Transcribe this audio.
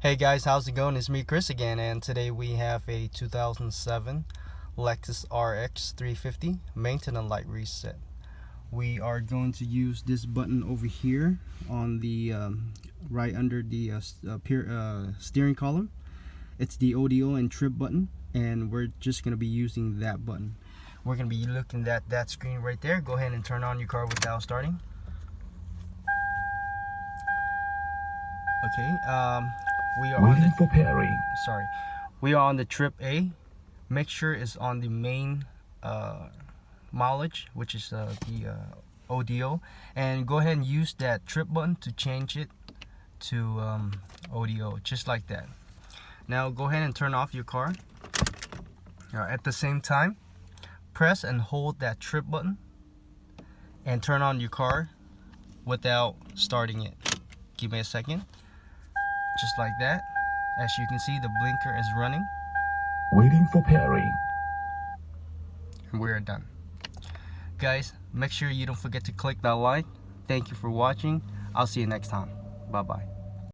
Hey guys, how's it going? It's me, Chris, again, and today we have a 2007 Lexus RX 350 maintenance light reset. We are going to use this button over here on the right under the steering column. It's the ODO and trip button, and we're just going to be using that button. We're going to be looking at that screen right there. Go ahead and turn on your car without starting. Okay, we are waiting for Perry. We are on the trip A. Make sure it's on the main mileage, which is the ODO, and go ahead and use that trip button to change it to ODO, just like that. Now go ahead and turn off your car. At the same time, press and hold that trip button and turn on your car without starting it. Give me a second. Just like that. As you can see, the blinker is running. Waiting for Perry. And we're done. Guys, make sure you don't forget to click that like. Thank you for watching. I'll see you next time. Bye bye.